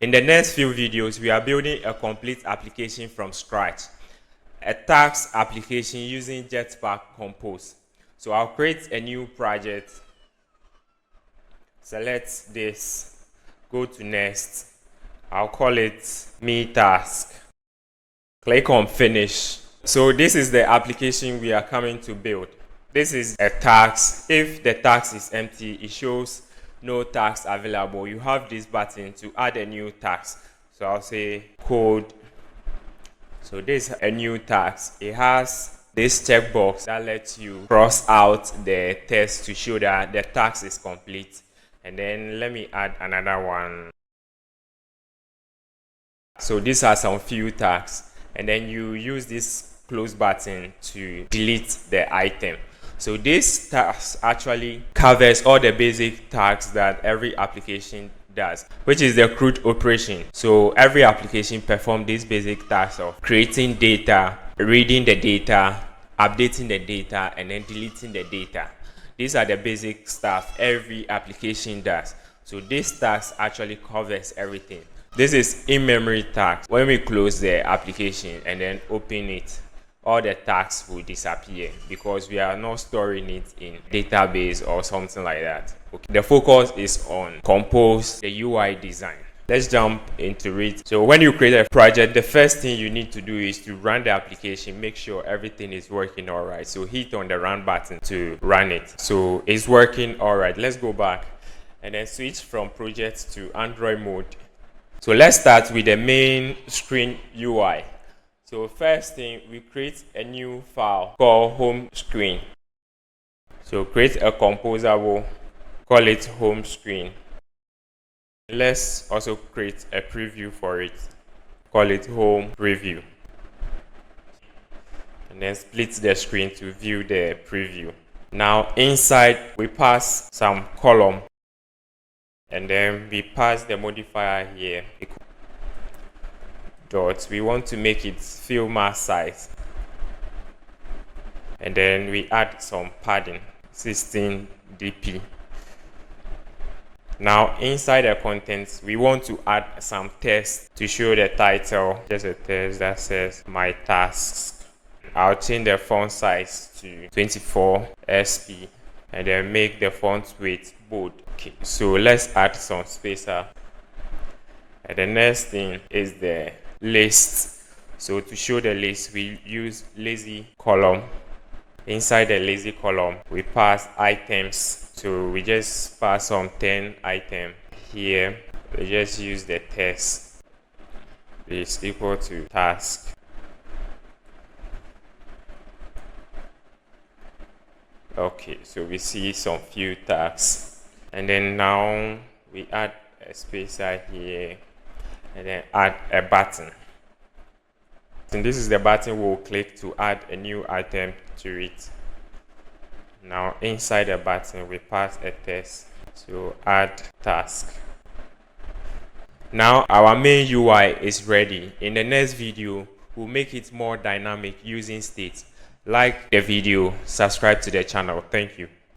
In the next few videos, we are building a complete application from scratch. A task application using Jetpack Compose. So I'll create a new project, select this, go to next. I'll call it me task. Click on finish. So this is the application we are coming to build. This is a task. If the task is empty, it shows no task available. You have this button to add a new task. So I'll say code. So this is a new task. It has this checkbox that lets you cross out the text to show that the task is complete. And then let me add another one. So these are some few tasks. And then you use this close button to delete the item. So this task actually covers all the basic tasks that every application does, which is the CRUD operation. So every application performs this basic task of creating data, reading the data, updating the data, and then deleting the data. These are the basic stuff every application does. So this task actually covers everything. This is in-memory task. When we close the application and then open it, all the tasks will disappear because we are not storing it in database or something like that. Okay. The focus is on Compose, the UI design. Let's jump into it. So when you create a project, the first thing you need to do is to run the application, make sure everything is working all right. So hit on the run button to run it. So it's working all right. Let's go back and then switch from project to Android mode. So let's start with the main screen UI. So first thing, we create a new file called home screen. So create a composable, call it home screen. Let's also create a preview for it, call it home preview. And then split the screen to view the preview. Now inside we pass some column and then we pass the modifier here. We want to make it fill mass size, and then we add some padding 16 dp. Now inside the contents we want to add some text to show the title, just a text that says my tasks. I'll change the font size to 24 sp and then make the font weight bold. Okay, so let's add some spacer. And the next thing is the list. So to show the list, we use lazy column. Inside the lazy column we pass items. So we just pass some 10 items. Here we just use the text is equal to task. Okay, so we see some few tasks, and then now we add a spacer here and then add a button. And this is the button we'll click to add a new item to it. Now inside the button we pass a text to add task. Now our main UI is ready. In the next video we'll make it more dynamic using state. Like the video, subscribe to the channel. Thank you.